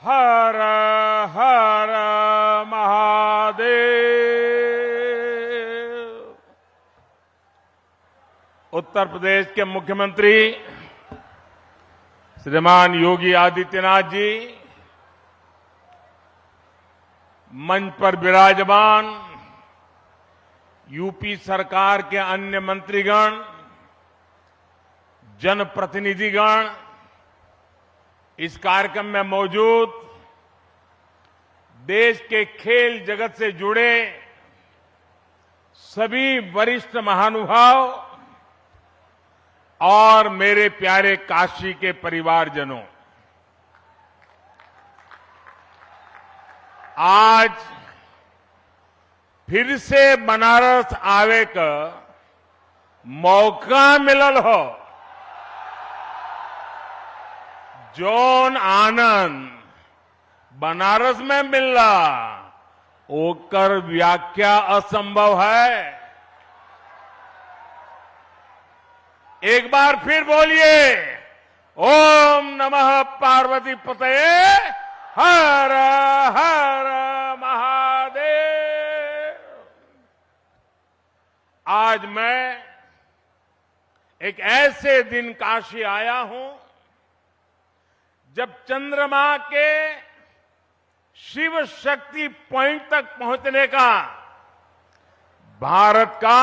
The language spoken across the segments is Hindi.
हर हर महादेव। उत्तर प्रदेश के मुख्यमंत्री श्रीमान योगी आदित्यनाथ जी, मंच पर विराजमान यूपी सरकार के अन्य मंत्रीगण, जनप्रतिनिधिगण, इस कार्यक्रम में मौजूद देश के खेल जगत से जुड़े सभी वरिष्ठ महानुभाव और मेरे प्यारे काशी के परिवारजनों, आज फिर से बनारस आवे का मौका मिलल हो। जौन आनंद बनारस में मिलला ओकर व्याख्या असंभव है। एक बार फिर बोलिए, ओम नमः पार्वती पतये हर हर महादेव। आज मैं एक ऐसे दिन काशी आया हूं जब चंद्रमा के शिव शक्ति पॉइंट तक पहुंचने का भारत का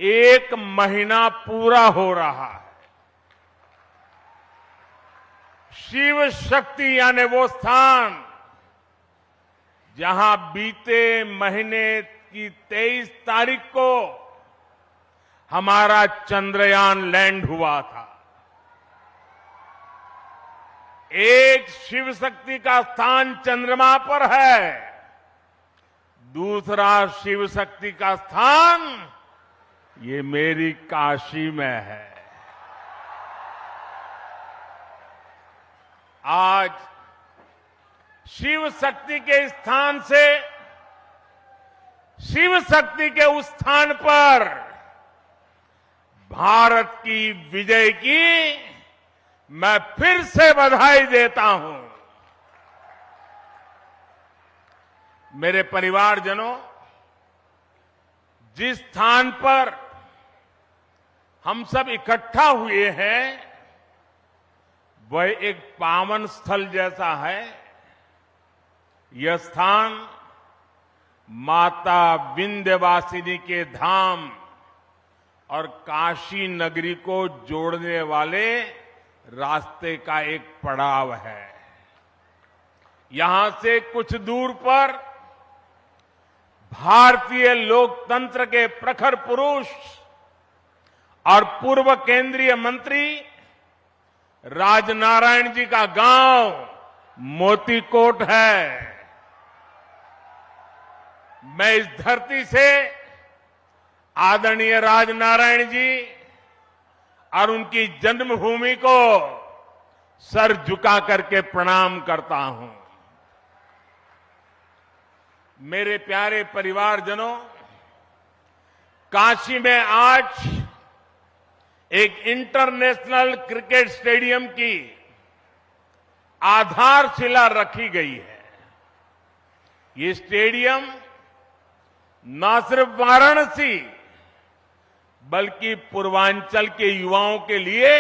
1 महीना पूरा हो रहा है। शिव शक्ति यानी वो स्थान जहां बीते महीने की 23 तारीख को हमारा चंद्रयान लैंड हुआ था। एक शिव शक्ति का स्थान चंद्रमा पर है, दूसरा शिव शक्ति का स्थान ये मेरी काशी में है। आज शिव शक्ति के स्थान से शिव शक्ति के उस स्थान पर भारत की विजय की मैं फिर से बधाई देता हूं। मेरे परिवारजनों, जिस स्थान पर हम सब इकट्ठा हुए हैं वह एक पावन स्थल जैसा है। यह स्थान माता विंध्यवासिनी के धाम और काशी नगरी को जोड़ने वाले रास्ते का एक पड़ाव है। यहां से कुछ दूर पर भारतीय लोकतंत्र के प्रखर पुरुष और पूर्व केंद्रीय मंत्री राजनारायण जी का गांव मोतीकोट है। मैं इस धरती से आदरणीय राजनारायण जी और उनकी जन्मभूमि को सर झुका करके प्रणाम करता हूं। मेरे प्यारे परिवारजनों, काशी में आज एक इंटरनेशनल क्रिकेट स्टेडियम की आधारशिला रखी गई है। ये स्टेडियम न सिर्फ वाराणसी बल्कि पूर्वांचल के युवाओं के लिए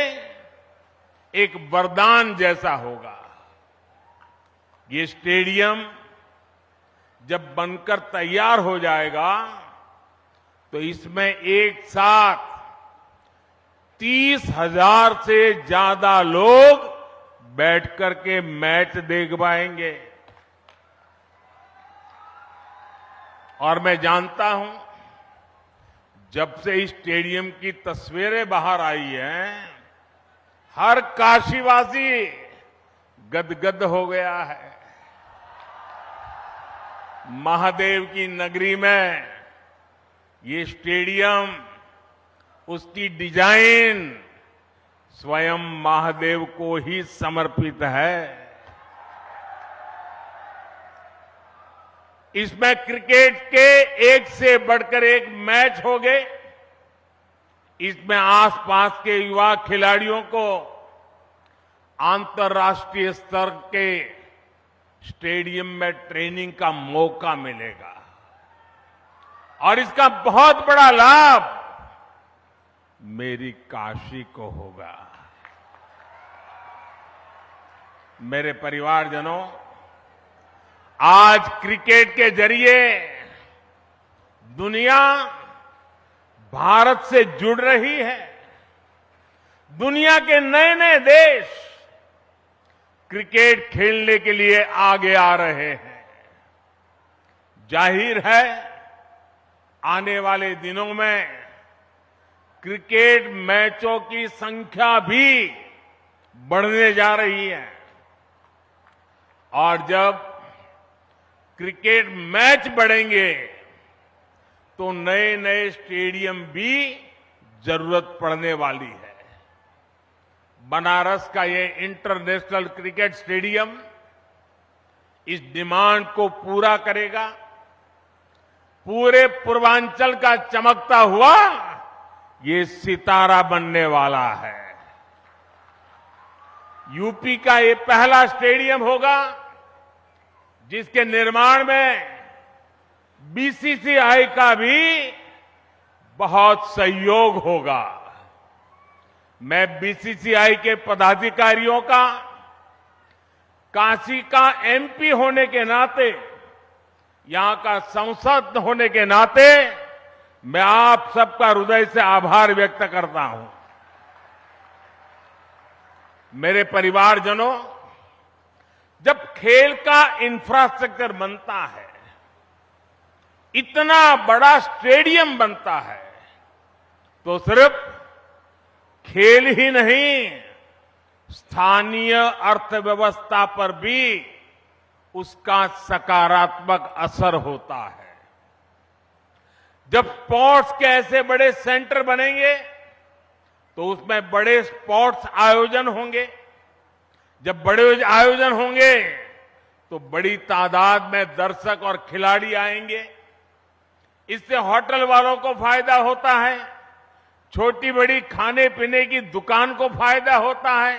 एक वरदान जैसा होगा। ये स्टेडियम जब बनकर तैयार हो जाएगा तो इसमें एक साथ 30,000 से ज्यादा लोग बैठकर के मैच देख पाएंगे। और मैं जानता हूं, जब से इस स्टेडियम की तस्वीरें बाहर आई हैं, हर काशीवासी गदगद हो गया है। महादेव की नगरी में ये स्टेडियम, उसकी डिजाइन स्वयं महादेव को ही समर्पित है। इसमें क्रिकेट के एक से बढ़कर एक मैच हो गए। इसमें आसपास के युवा खिलाड़ियों को अंतर्राष्ट्रीय स्तर के स्टेडियम में ट्रेनिंग का मौका मिलेगा और इसका बहुत बड़ा लाभ मेरी काशी को होगा। मेरे परिवारजनों, आज क्रिकेट के जरिए दुनिया भारत से जुड़ रही है। दुनिया के नए नए देश क्रिकेट खेलने के लिए आगे आ रहे हैं। जाहिर है, आने वाले दिनों में क्रिकेट मैचों की संख्या भी बढ़ने जा रही है और जब क्रिकेट मैच बढ़ेंगे तो नए नए स्टेडियम भी जरूरत पड़ने वाली है। बनारस का ये इंटरनेशनल क्रिकेट स्टेडियम इस डिमांड को पूरा करेगा। पूरे पूर्वांचल का चमकता हुआ ये सितारा बनने वाला है। यूपी का ये पहला स्टेडियम होगा जिसके निर्माण में बीसीसीआई का भी बहुत सहयोग होगा। मैं बीसीसीआई के पदाधिकारियों का, काशी का एमपी होने के नाते, यहां का सांसद होने के नाते मैं आप सबका हृदय से आभार व्यक्त करता हूं। मेरे परिवारजनों, जब खेल का इंफ्रास्ट्रक्चर बनता है, इतना बड़ा स्टेडियम बनता है, तो सिर्फ खेल ही नहीं, स्थानीय अर्थव्यवस्था पर भी उसका सकारात्मक असर होता है। जब स्पोर्ट्स के ऐसे बड़े सेंटर बनेंगे तो उसमें बड़े स्पोर्ट्स आयोजन होंगे। जब बड़े आयोजन होंगे तो बड़ी तादाद में दर्शक और खिलाड़ी आएंगे। इससे होटल वालों को फायदा होता है, छोटी बड़ी खाने पीने की दुकान को फायदा होता है,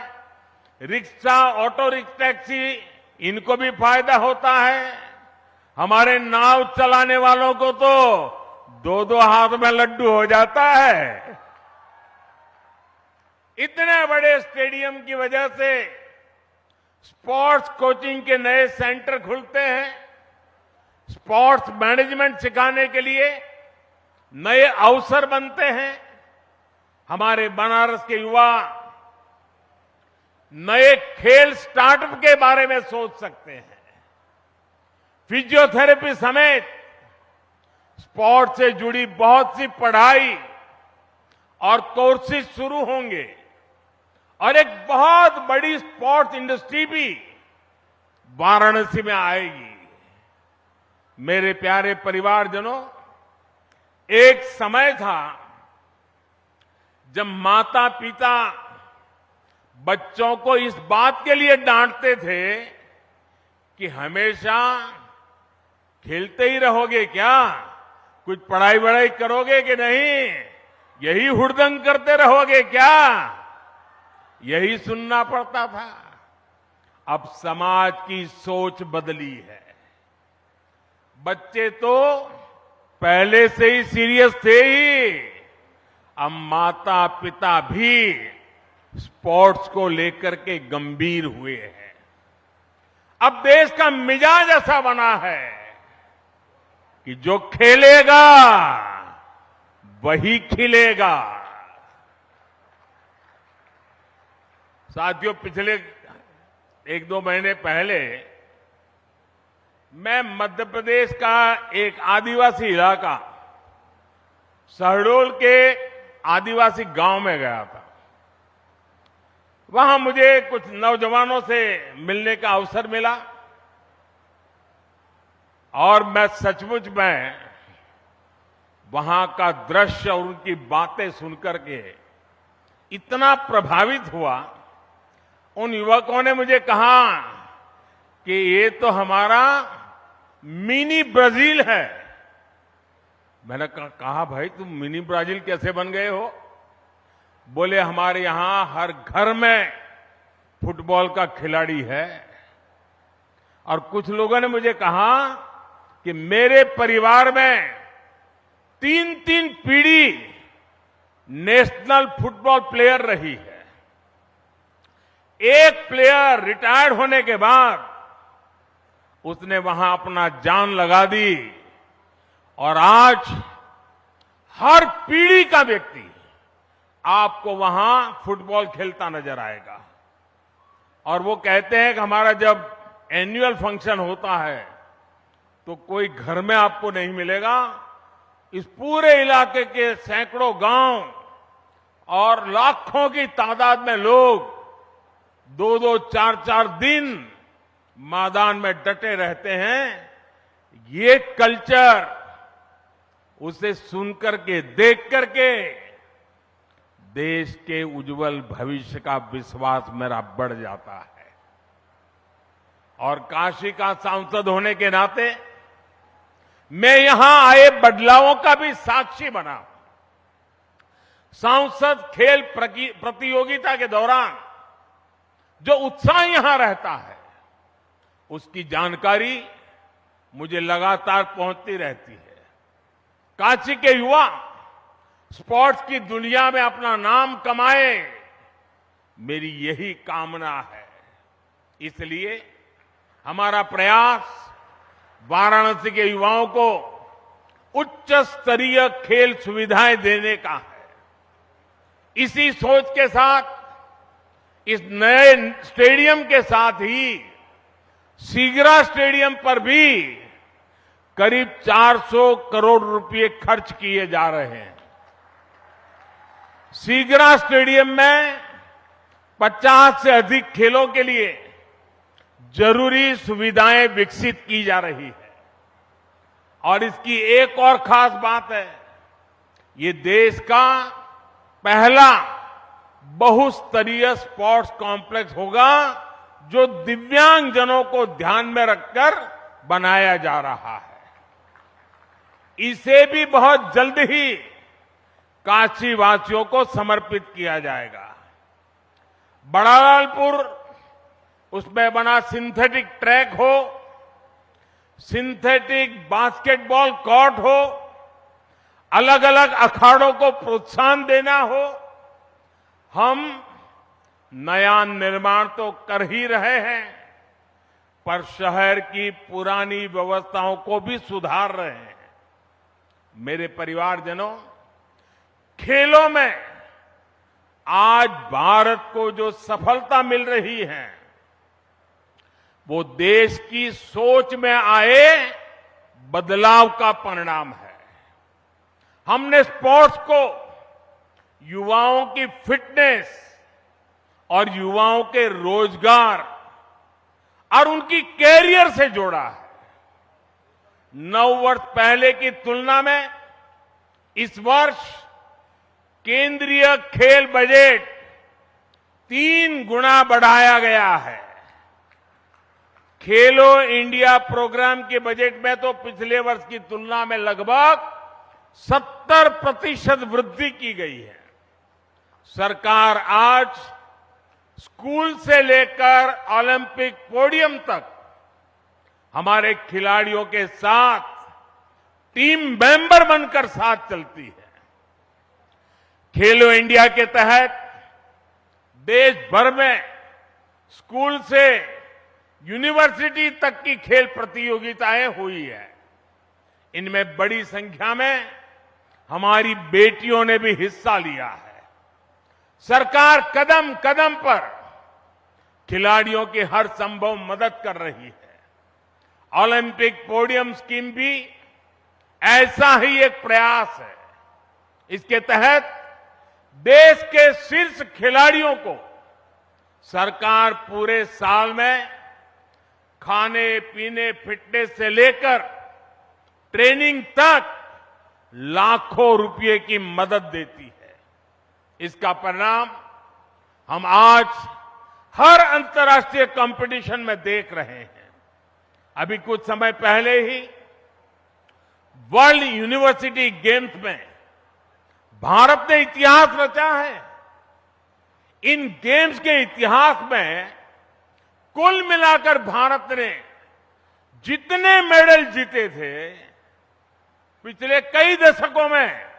रिक्शा, ऑटो रिक्शा, टैक्सी, इनको भी फायदा होता है। हमारे नाव चलाने वालों को तो दो दो हाथ में लड्डू हो जाता है। इतने बड़े स्टेडियम की वजह से स्पोर्ट्स कोचिंग के नए सेंटर खुलते हैं। स्पोर्ट्स मैनेजमेंट सिखाने के लिए नए अवसर बनते हैं। हमारे बनारस के युवा नए खेल स्टार्टअप के बारे में सोच सकते हैं। फिजियोथेरेपी समेत स्पोर्ट्स से जुड़ी बहुत सी पढ़ाई और कोर्सेज शुरू होंगे और एक बहुत बड़ी स्पोर्ट्स इंडस्ट्री भी वाराणसी में आएगी। मेरे प्यारे परिवारजनों, एक समय था जब माता पिता बच्चों को इस बात के लिए डांटते थे कि हमेशा खेलते ही रहोगे क्या, कुछ पढ़ाई वढ़ाई करोगे कि नहीं, यही हुड़दंग करते रहोगे क्या, यही सुनना पड़ता था। अब समाज की सोच बदली है। बच्चे तो पहले से ही सीरियस थे ही, अब माता पिता भी स्पोर्ट्स को लेकर के गंभीर हुए हैं। अब देश का मिजाज ऐसा बना है कि जो खेलेगा वही खिलेगा। साथियों, पिछले एक दो महीने पहले मैं मध्य प्रदेश का एक आदिवासी इलाका, शहडोल के आदिवासी गांव में गया था। वहां मुझे कुछ नौजवानों से मिलने का अवसर मिला और मैं सचमुच में वहां का दृश्य और उनकी बातें सुनकर के इतना प्रभावित हुआ। उन युवकों ने मुझे कहा कि ये तो हमारा मिनी ब्राजील है। मैंने कहा भाई, तुम मिनी ब्राजील कैसे बन गए हो? बोले हमारे यहां हर घर में फुटबॉल का खिलाड़ी है। और कुछ लोगों ने मुझे कहा कि मेरे परिवार में 3-3 पीढ़ी नेशनल फुटबॉल प्लेयर रही है। एक प्लेयर रिटायर्ड होने के बाद उसने वहां अपना जान लगा दी और आज हर पीढ़ी का व्यक्ति आपको वहां फुटबॉल खेलता नजर आएगा। और वो कहते हैं कि हमारा जब एनुअल फंक्शन होता है तो कोई घर में आपको नहीं मिलेगा, इस पूरे इलाके के सैकड़ों गांव और लाखों की तादाद में लोग 2-2, 4-4 दिन मैदान में डटे रहते हैं। ये कल्चर उसे सुनकर के, देख करके देश के उज्जवल भविष्य का विश्वास मेरा बढ़ जाता है। और काशी का सांसद होने के नाते मैं यहां आए बदलावों का भी साक्षी बना। सांसद खेल प्रतियोगिता के दौरान जो उत्साह यहां रहता है, उसकी जानकारी मुझे लगातार पहुंचती रहती है। काशी के युवा स्पोर्ट्स की दुनिया में अपना नाम कमाए, मेरी यही कामना है। इसलिए हमारा प्रयास वाराणसी के युवाओं को उच्च स्तरीय खेल सुविधाएं देने का है। इसी सोच के साथ इस नए स्टेडियम के साथ ही सीगरा स्टेडियम पर भी करीब 400 करोड़ रुपए खर्च किए जा रहे हैं। सीगरा स्टेडियम में 50 से अधिक खेलों के लिए जरूरी सुविधाएं विकसित की जा रही है। और इसकी एक और खास बात है, ये देश का पहला बहुस्तरीय स्पोर्ट्स कॉम्प्लेक्स होगा जो दिव्यांगजनों को ध्यान में रखकर बनाया जा रहा है। इसे भी बहुत जल्द ही काशी वासियों को समर्पित किया जाएगा। बड़ा लालपुर, उसमें बना सिंथेटिक ट्रैक हो, सिंथेटिक बास्केटबॉल कोर्ट हो, अलग अलग अखाड़ों को प्रोत्साहन देना हो, हम नया निर्माण तो कर ही रहे हैं, पर शहर की पुरानी व्यवस्थाओं को भी सुधार रहे हैं। मेरे परिवारजनों, खेलों में आज भारत को जो सफलता मिल रही है, वो देश की सोच में आए बदलाव का परिणाम है। हमने स्पोर्ट्स को युवाओं की फिटनेस और युवाओं के रोजगार और उनकी कैरियर से जोड़ा है। 9 वर्ष पहले की तुलना में इस वर्ष केंद्रीय खेल बजट 3 गुना बढ़ाया गया है। खेलो इंडिया प्रोग्राम के बजट में तो पिछले वर्ष की तुलना में लगभग 70% वृद्धि की गई है। सरकार आज स्कूल से लेकर ओलंपिक पोडियम तक हमारे खिलाड़ियों के साथ टीम मेंबर बनकर साथ चलती है। खेलो इंडिया के तहत देश भर में स्कूल से यूनिवर्सिटी तक की खेल प्रतियोगिताएं हुई है। इनमें बड़ी संख्या में हमारी बेटियों ने भी हिस्सा लिया है। सरकार कदम कदम पर खिलाड़ियों की हर संभव मदद कर रही है। ओलंपिक पोडियम स्कीम भी ऐसा ही एक प्रयास है। इसके तहत देश के शीर्ष खिलाड़ियों को सरकार पूरे साल में खाने पीने, फिटनेस से लेकर ट्रेनिंग तक लाखों रुपए की मदद देती है। इसका परिणाम हम आज हर अंतर्राष्ट्रीय कंपटीशन में देख रहे हैं। अभी कुछ समय पहले ही वर्ल्ड यूनिवर्सिटी गेम्स में भारत ने इतिहास रचा है। इन गेम्स के इतिहास में कुल मिलाकर भारत ने जितने मेडल जीते थे पिछले कई दशकों में,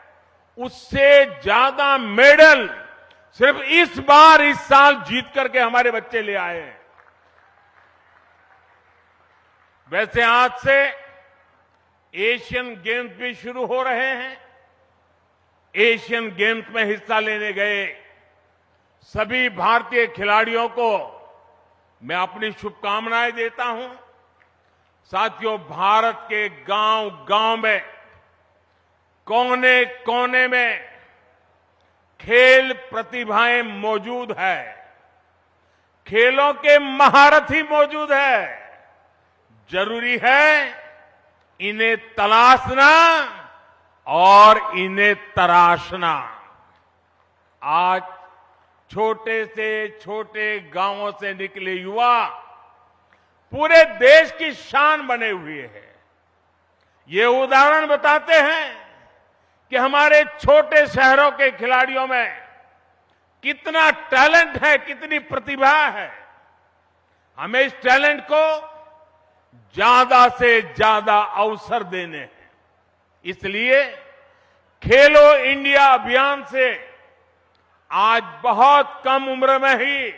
उससे ज्यादा मेडल सिर्फ इस बार, इस साल जीत करके हमारे बच्चे ले आए हैं। वैसे आज से एशियन गेम्स भी शुरू हो रहे हैं। एशियन गेम्स में हिस्सा लेने गए सभी भारतीय खिलाड़ियों को मैं अपनी शुभकामनाएं देता हूं। साथियों, भारत के गांव-गांव में, कोने-कोने में खेल प्रतिभाएं मौजूद है, खेलों के महारथी मौजूद है। जरूरी है इन्हें तलाशना और इन्हें तराशना। आज छोटे से छोटे गांवों से निकले युवा पूरे देश की शान बने हुए हैं। ये उदाहरण बताते हैं कि हमारे छोटे शहरों के खिलाड़ियों में कितना टैलेंट है, कितनी प्रतिभा है। हमें इस टैलेंट को ज्यादा से ज्यादा अवसर देने हैं। इसलिए खेलो इंडिया अभियान से आज बहुत कम उम्र में ही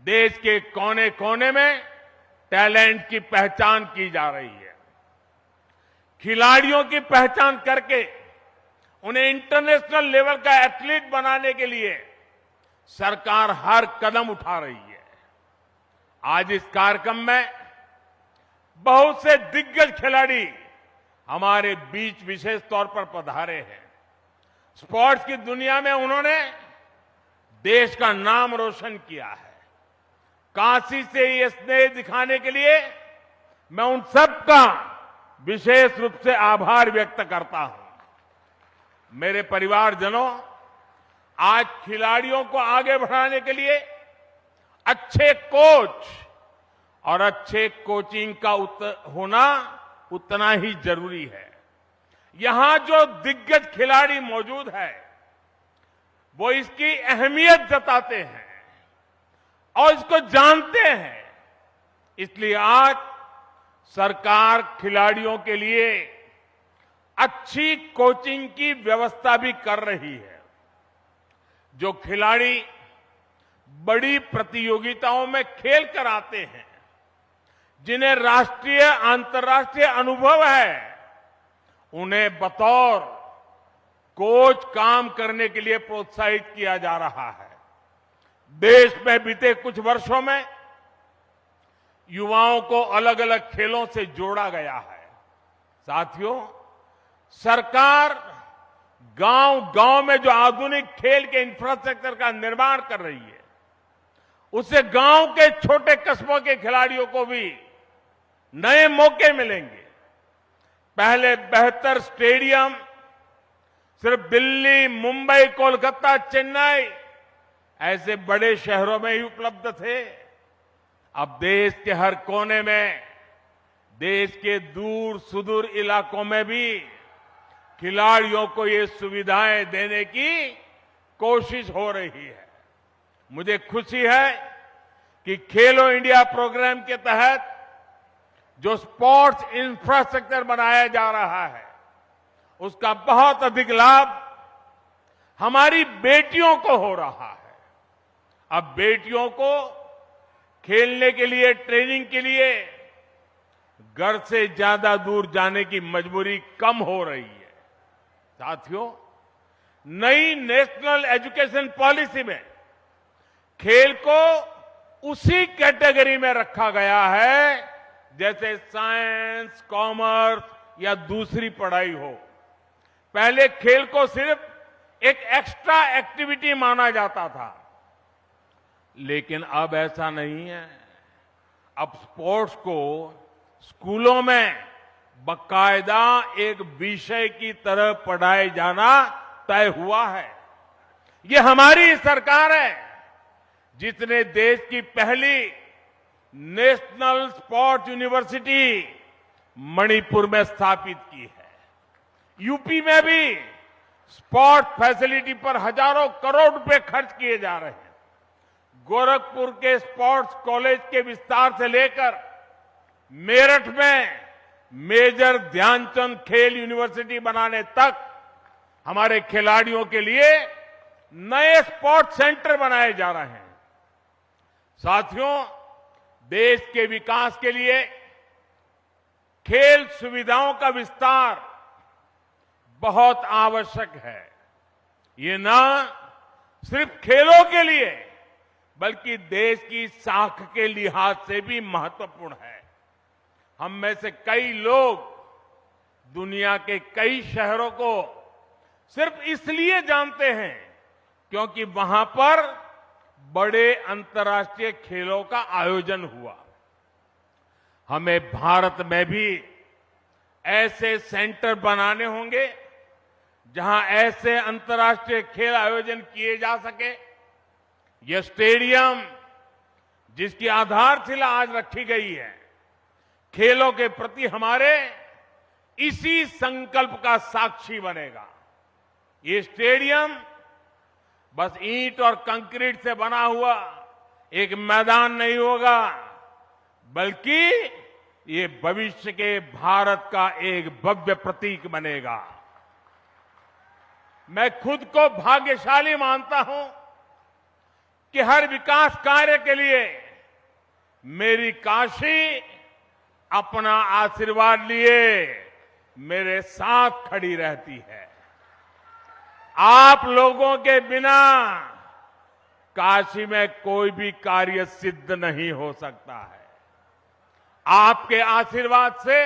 देश के कोने कोने में टैलेंट की पहचान की जा रही है। खिलाड़ियों की पहचान करके उन्हें इंटरनेशनल लेवल का एथलीट बनाने के लिए सरकार हर कदम उठा रही है। आज इस कार्यक्रम में बहुत से दिग्गज खिलाड़ी हमारे बीच विशेष तौर पर पधारे हैं। स्पोर्ट्स की दुनिया में उन्होंने देश का नाम रोशन किया है। काशी से ये स्नेह दिखाने के लिए मैं उन सबका विशेष रूप से आभार व्यक्त करता हूं। मेरे परिवारजनों, आज खिलाड़ियों को आगे बढ़ाने के लिए अच्छे कोच और अच्छे कोचिंग का होना उतना ही जरूरी है। यहां जो दिग्गज खिलाड़ी मौजूद है वो इसकी अहमियत जताते हैं और इसको जानते हैं। इसलिए आज सरकार खिलाड़ियों के लिए अच्छी कोचिंग की व्यवस्था भी कर रही है। जो खिलाड़ी बड़ी प्रतियोगिताओं में खेल कर आते हैं, जिन्हें राष्ट्रीय अंतर्राष्ट्रीय अनुभव है, उन्हें बतौर कोच काम करने के लिए प्रोत्साहित किया जा रहा है। देश में बीते कुछ वर्षों में युवाओं को अलग अलग खेलों से जोड़ा गया है। साथियों, सरकार गांव-गांव में जो आधुनिक खेल के इंफ्रास्ट्रक्चर का निर्माण कर रही है, उससे गांव के छोटे कस्बों के खिलाड़ियों को भी नए मौके मिलेंगे। पहले बेहतर स्टेडियम सिर्फ दिल्ली, मुंबई, कोलकाता, चेन्नई ऐसे बड़े शहरों में ही उपलब्ध थे। अब देश के हर कोने में, देश के दूर सुदूर इलाकों में भी खिलाड़ियों को ये सुविधाएं देने की कोशिश हो रही है। मुझे खुशी है कि खेलो इंडिया प्रोग्राम के तहत जो स्पोर्ट्स इंफ्रास्ट्रक्चर बनाया जा रहा है, उसका बहुत अधिक लाभ हमारी बेटियों को हो रहा है। अब बेटियों को खेलने के लिए, ट्रेनिंग के लिए घर से ज्यादा दूर जाने की मजबूरी कम हो रही है। साथियों, नई नेशनल एजुकेशन पॉलिसी में खेल को उसी कैटेगरी में रखा गया है जैसे साइंस, कॉमर्स या दूसरी पढ़ाई हो। पहले खेल को सिर्फ एक एक्स्ट्रा एक्टिविटी माना जाता था, लेकिन अब ऐसा नहीं है। अब स्पोर्ट्स को स्कूलों में बाकायदा एक विषय की तरह पढ़ाए जाना तय हुआ है। ये हमारी सरकार है जिसने देश की पहली नेशनल स्पोर्ट्स यूनिवर्सिटी मणिपुर में स्थापित की है। यूपी में भी स्पोर्ट्स फैसिलिटी पर हजारों करोड़ रुपए खर्च किए जा रहे हैं। गोरखपुर के स्पोर्ट्स कॉलेज के विस्तार से लेकर मेरठ में मेजर ध्यानचंद खेल यूनिवर्सिटी बनाने तक हमारे खिलाड़ियों के लिए नए स्पोर्ट्स सेंटर बनाए जा रहे हैं। साथियों, देश के विकास के लिए खेल सुविधाओं का विस्तार बहुत आवश्यक है। ये न सिर्फ खेलों के लिए बल्कि देश की साख के लिहाज से भी महत्वपूर्ण है। हम में से कई लोग दुनिया के कई शहरों को सिर्फ इसलिए जानते हैं क्योंकि वहां पर बड़े अंतर्राष्ट्रीय खेलों का आयोजन हुआ। हमें भारत में भी ऐसे सेंटर बनाने होंगे जहां ऐसे अंतर्राष्ट्रीय खेल आयोजन किए जा सके। यह स्टेडियम जिसकी आधारशिला आज रखी गई है, खेलों के प्रति हमारे इसी संकल्प का साक्षी बनेगा। ये स्टेडियम बस ईंट और कंक्रीट से बना हुआ एक मैदान नहीं होगा, बल्कि ये भविष्य के भारत का एक भव्य प्रतीक बनेगा। मैं खुद को भाग्यशाली मानता हूं कि हर विकास कार्य के लिए मेरी काशी अपना आशीर्वाद लिए मेरे साथ खड़ी रहती है। आप लोगों के बिना काशी में कोई भी कार्य सिद्ध नहीं हो सकता है। आपके आशीर्वाद से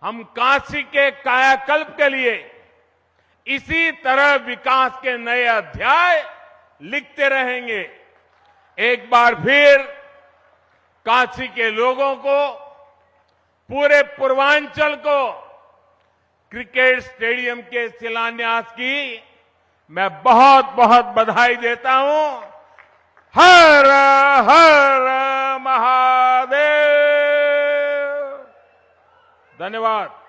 हम काशी के कायाकल्प के लिए इसी तरह विकास के नए अध्याय लिखते रहेंगे। एक बार फिर काशी के लोगों को, पूरे पूर्वांचल को क्रिकेट स्टेडियम के शिलान्यास की मैं बहुत बहुत बधाई देता हूं। हर हर महादेव। धन्यवाद।